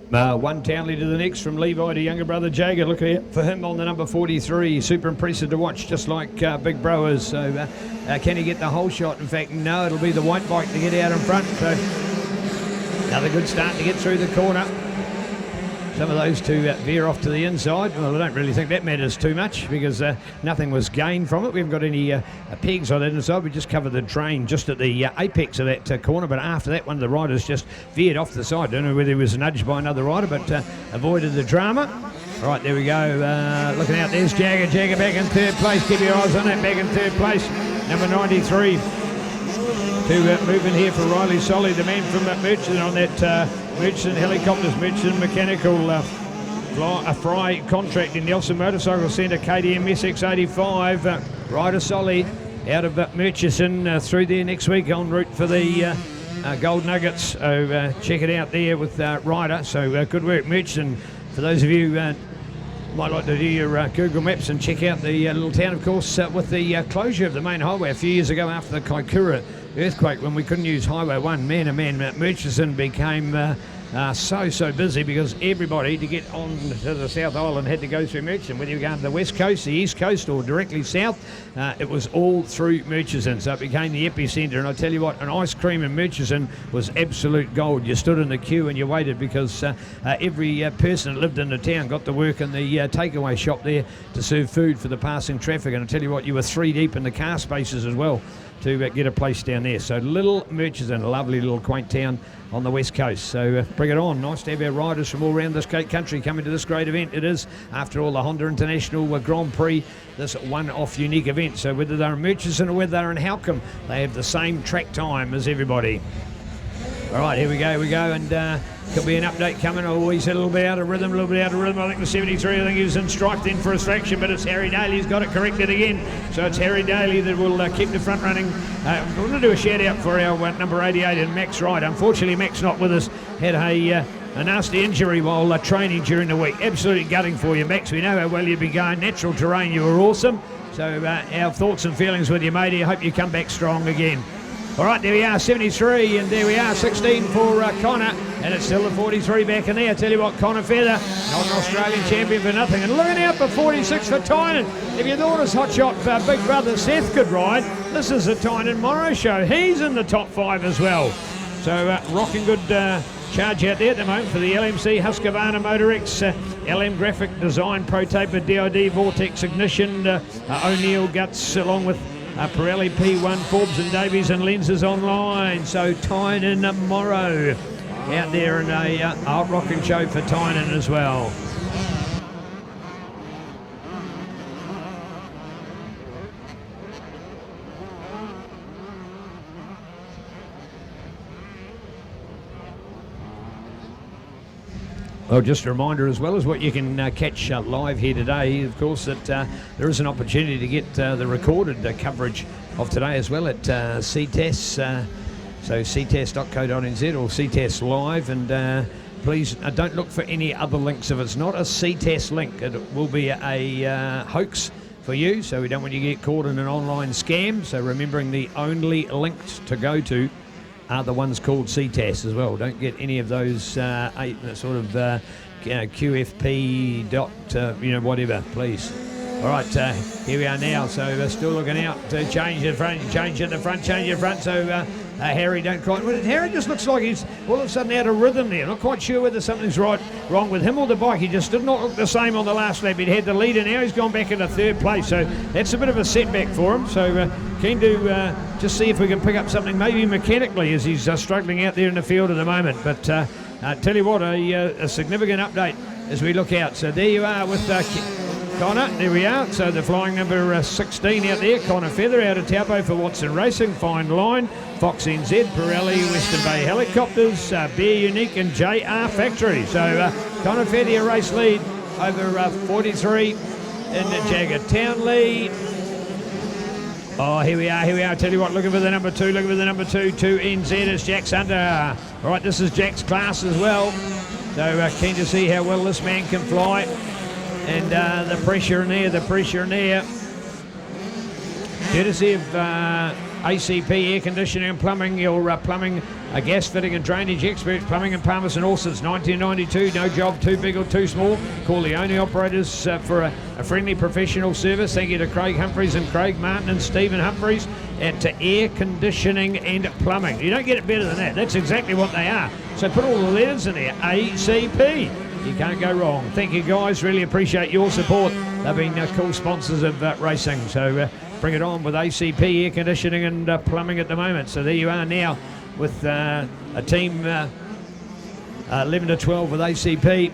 One Townley to the next, from Levi to younger brother Jagger. Look out for him on the number 43. Super impressive to watch, just like Big Brewers. So can he get the whole shot? In fact, no, it'll be the white bike to get out in front. So another good start to get through the corner. Some of those two veer off to the inside. Well, I don't really think that matters too much because nothing was gained from it. We haven't got any pegs on that inside. We just covered the drain just at the apex of that corner. But after that, one of the riders just veered off the side. Don't know whether he was nudged by another rider, but avoided the drama. All right, there we go. Looking out, there's Jagger. Jagger back in third place. Keep your eyes on that, back in third place. Number 93. To move in here for Riley Solly, the man from Murchison on that Murchison Helicopters, Murchison Mechanical Fry contract in Nelson Motorcycle Centre, KTM SX85. Ryder Solly out of Murchison through there next week en route for the Gold Nuggets. So check it out there with Ryder. So good work, Murchison. For those of you might like to do your Google Maps and check out the little town, of course, with the closure of the main highway a few years ago after the Kaikoura earthquake, when we couldn't use Highway 1. Man, oh man, Murchison became so busy because everybody to get on to the South Island had to go through Murchison. Whether you were going to the west coast, the east coast, or directly south, it was all through Murchison. So it became the epicentre. And I tell you what, an ice cream in Murchison was absolute gold. You stood in the queue and you waited because every person that lived in the town got to work in the takeaway shop there to serve food for the passing traffic. And I tell you what, you were 3 deep in the car spaces as well to get a place down there. So little Murchison, a lovely little quaint town on the west coast. So bring it on. Nice to have our riders from all around this great country coming to this great event. It is, after all, the Honda International Grand Prix, this one-off unique event. So whether they're in Murchison or whether they're in Halcombe, they have the same track time as everybody. All right, here we go, and could be an update coming. Oh, he's a little bit out of rhythm, I think the 73, I think he was in strike then for his fraction, but it's Harry Daly's got it corrected again. So it's Harry Daly that will keep the front running. I want to do a shout out for our number 88 and Max Wright. Unfortunately, Max not with us, had a nasty injury while training during the week. Absolutely gutting for you, Max. We know how well you've been going. Natural terrain, you were awesome. So our thoughts and feelings with you, matey. I hope you come back strong again. All right, there we are, 73, and there we are, 16 for Connor, and it's still the 43 back in there. I tell you what, Connor Feather, not an Australian champion for nothing, and looking out for 46 for Tynan. If you thought his hotshot big brother Seth could ride, this is a Tynan Morrow show. He's in the top 5 as well. So rocking good charge out there at the moment for the LMC Husqvarna Motor X, LM Graphic Design Pro Taper DID Vortex Ignition, O'Neill Guts along with Pirelli P1, Forbes and Davies and Lenses Online. So Tynan Morrow out there in a rocking show for Tynan as well. Well, just a reminder as well as what you can catch live here today, of course, that there is an opportunity to get the recorded coverage of today as well at Ctas, so ctas.co.nz or Ctas Live, and please don't look for any other links. If it's not a Ctas link, it will be a hoax for you, so we don't want you to get caught in an online scam. So remembering the only links to go to are the ones called Ctas as well. Don't get any of those sort of QFP dot whatever, please. All right, here we are now. So we're still looking out to change the front, change at the front, change the front. So Harry don't quite. Well, Harry just looks like he's all of a sudden out of rhythm there. Not quite sure whether something's wrong with him or the bike. He just did not look the same on the last lap. He'd had the lead, and now he's gone back into third place. So that's a bit of a setback for him. So keen to just see if we can pick up something maybe mechanically as he's struggling out there in the field at the moment. But tell you what, a significant update as we look out. So there you are with Connor, there we are. So the flying number 16 out there, Connor Feather out of Taupo for Watson Racing, Fine Line, Fox NZ, Pirelli, Western Bay Helicopters, Bear Unique and JR Factory. So Connor Feather, your race lead over 43 in the Jagger Townley. Oh, here we are. I tell you what, looking for the number 2, to NZ is Jack's under. All right, this is Jack's class as well. So keen to see how well this man can fly. And the pressure in there, Courtesy of ACP Air Conditioning and Plumbing, your plumbing, gas fitting and drainage experts, Plumbing and Palmerston all since 1992. No job too big or too small. Call the owner operators for a friendly professional service. Thank you to Craig Humphreys and Craig Martin and Stephen Humphreys at Air Conditioning and Plumbing. You don't get it better than that. That's exactly what they are. So put all the letters in there, ACP. You can't go wrong. Thank you, guys. Really appreciate your support. They've been cool sponsors of racing. So bring it on with ACP Air Conditioning and Plumbing at the moment. So there you are now with a team 11 to 12 with ACP.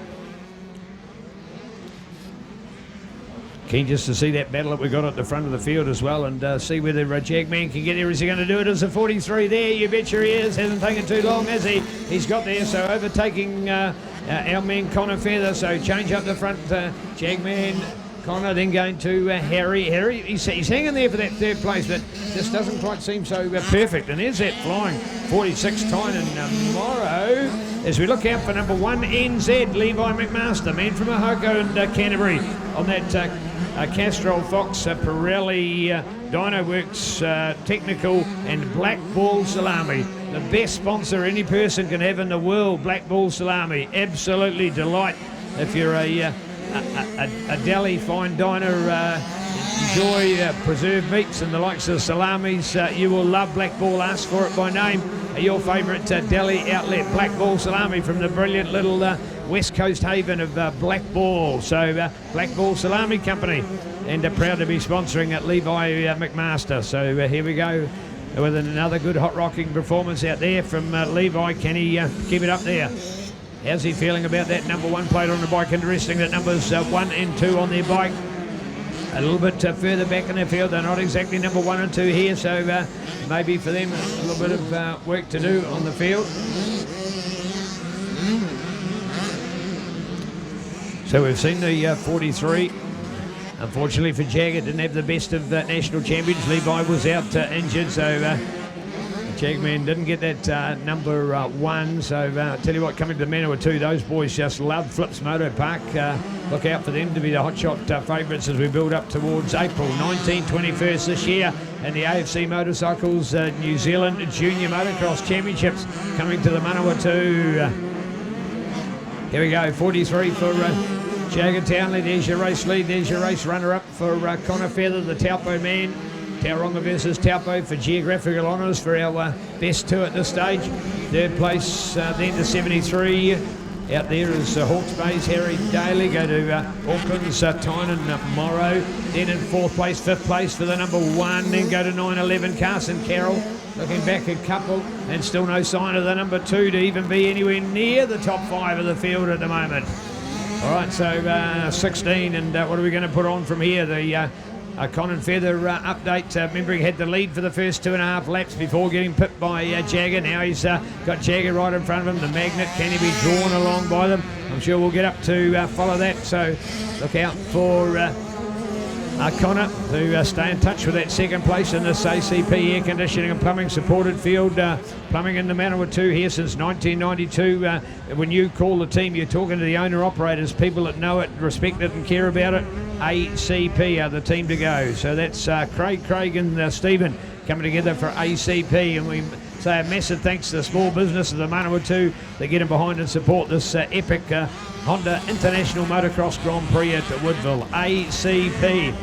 Keen just to see that battle that we got at the front of the field as well, and see whether Jagman can get there. Is he going to do it as a 43 there? You betcha he is. Hasn't taken too long, has he? He's got there, so overtaking our man Connor Feather. So change up the front, Jagman, Connor, then going to Harry. Harry, he's hanging there for that third place, but just doesn't quite seem so perfect. And there's that flying 46 Tynan Morrow. As we look out for number 1, NZ, Levi McMaster, man from Ahoko and Canterbury, on that Castrol Fox Pirelli Dynoworks Technical and Black Ball Salami. The best sponsor any person can have in the world, Black Ball Salami. Absolutely delight. If you're a deli fine diner, enjoy preserved meats and the likes of salamis, you will love Black Ball. Ask for it by name. Your favourite deli outlet, Black Ball Salami, from the brilliant little West Coast haven of Black Ball. So Black Ball Salami Company, and proud to be sponsoring at Levi McMaster. So here we go with another good hot rocking performance out there from Levi. Can he keep it up there? How's he feeling about that number 1 plate on the bike? Interesting that numbers 1 and 2 on their bike a little bit further back in the field. They're not exactly number 1 and 2 here, so maybe for them a little bit of work to do on the field. So we've seen the 43. Unfortunately for Jag, it didn't have the best of national champions. Levi was out injured, so Jagman didn't get that number 1. So I tell you what, coming to the Manawatu 2, those boys just love Flips Moto Park. Look out for them to be the hotshot favourites as we build up towards April 19, 21st this year, and the AFC Motorcycles New Zealand Junior Motocross Championships coming to the Manawatu 2. Here we go, 43 for Jagger Townley. There's your race lead. There's your race runner-up for Connor Feather, the Taupo man. Tauranga versus Taupo for geographical honours for our best 2 at this stage. Third place then to 73. Out there is Hawke's Bay's Harry Daly. Go to Auckland's Tynan Morrow. Then in 4th place, 5th place for the number 1. Then go to 9-11 Carson Carroll. Looking back a couple, and still no sign of the number 2 to even be anywhere near the top 5 of the field at the moment. All right, so 16, and what are we going to put on from here? The Connor Feather update. Remember, he had the lead for the first 2.5 laps before getting pipped by Jagger. Now he's got Jagger right in front of him. The magnet, can he be drawn along by them? I'm sure we'll get up to follow that. So look out for Connor to stay in touch with that 2nd place in this ACP Air Conditioning and Plumbing supported field. Plumbing in the Manawatu 2 here since 1992. When you call the team, you're talking to the owner-operators, people that know it, respect it and care about it. ACP are the team to go. So that's Craig and Stephen coming together for ACP, and we say a massive thanks to the small business of the Manawatu 2 that get in behind and support this epic Honda International Motocross Grand Prix at Woodville. ACP.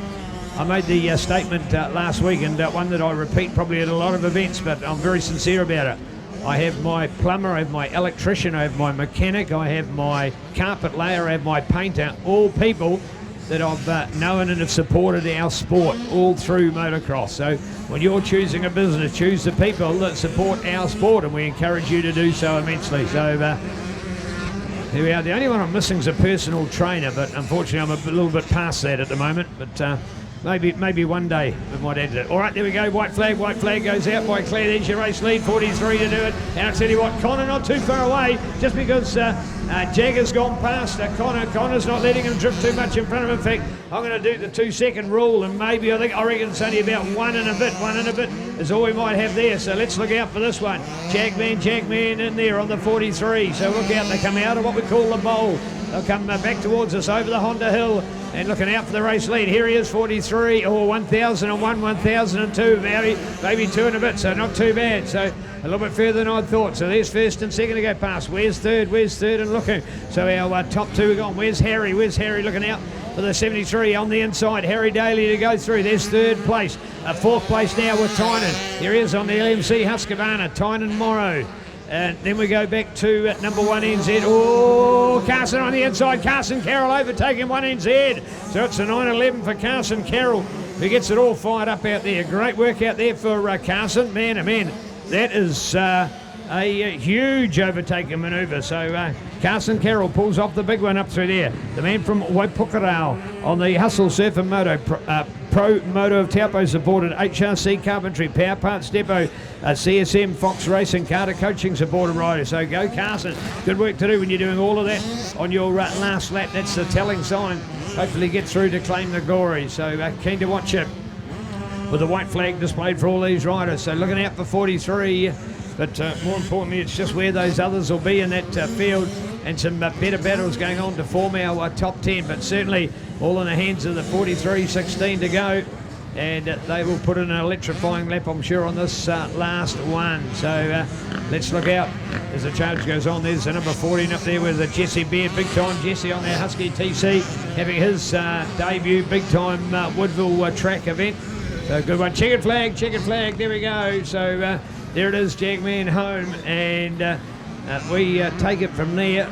I made the statement last week, and one that I repeat probably at a lot of events, but I'm very sincere about it. I have my plumber, I have my electrician, I have my mechanic, I have my carpet layer, I have my painter, all people that I've known and have supported our sport all through motocross. So when you're choosing a business, choose the people that support our sport, and we encourage you to do so immensely. So here we are. The only one I'm missing is a personal trainer, but unfortunately I'm a little bit past that at the moment. But maybe one day we might add that. All right, there we go. White flag goes out by Claire. There's your race lead, 43 to do it. And I'll tell you what, Connor not too far away, just because Jagger's gone past Connor's not letting him drift too much in front of him. In fact, I'm going to do the 2-second rule, and maybe I reckon it's only about one and a bit is all we might have there. So let's look out for this one. Jagman in there on the 43. So look out, they come out of what we call the bowl. They'll come back towards us over the Honda Hill. and looking out for the race lead. Here he is, 43, or 1001, 1002, maybe 2 and a bit, so not too bad. So a little bit further than I thought. So there's first and second to go past. Where's third and looking. So our top 2 are gone. Where's Harry looking out for the 73 on the inside. Harry Daly to go through. There's third place. Fourth place now with Tynan. Here he is on the LMC Husqvarna, Tynan Morrow. And then we go back to number 1 NZ. Oh, Carson on the inside. Carson Carroll overtaking 1 NZ. So it's a 9-11 for Carson Carroll, who gets it all fired up out there. Great work out there for Carson. Man, oh man, that is a huge overtaking manoeuvre. So Carson Carroll pulls off the big one up through there. The man from Waipukurau on the Hustle Surf and Moto Pro Moto of Taupo supported HRC Carpentry Power Parts Depot, CSM Fox Racing Carter Coaching supported rider. So go Carson. Good work to do when you're doing all of that on your last lap. That's the telling sign. Hopefully get through to claim the glory. So keen to watch it with the white flag displayed for all these riders. So looking out for 43, but more importantly, it's just where those others will be in that field, and some better battles going on to form our top 10, but certainly all in the hands of the 43, 16 to go, and they will put in an electrifying lap, I'm sure, on this last one. So let's look out as the charge goes on. There's the number 14 up there with Jesse Beard, big time Jesse on their Husky TC, having his debut big time Woodville track event. So good one. Checkered flag, there we go. So there it is, Jagman home, and we take it from there.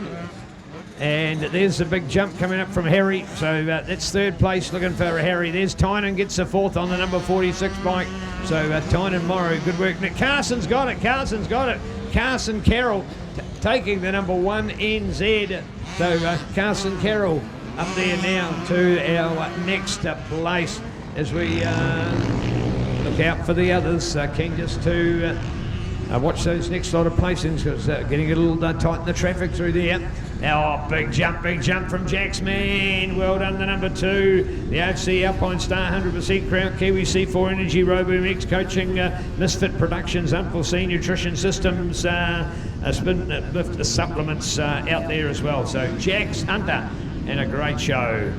And there's the big jump coming up from Harry. So that's third place looking for Harry. There's Tynan, gets the fourth on the number 46 bike. So Tynan Morrow, good work. Now, Carson's got it. Carson Carroll taking the number 1 NZ. So Carson Carroll up there now to our next place as we look out for the others. Keen just to watch those next lot of placings, because getting a little tight in the traffic through there. Now, big jump from Jack's man. Well done, the number 2. The OC Alpine Star 100% Crown Kiwi C4 Energy Roboom X Coaching Misfit Productions Unforeseen Nutrition Systems spin lift supplements out there as well. So Jack's Hunter, and a great show.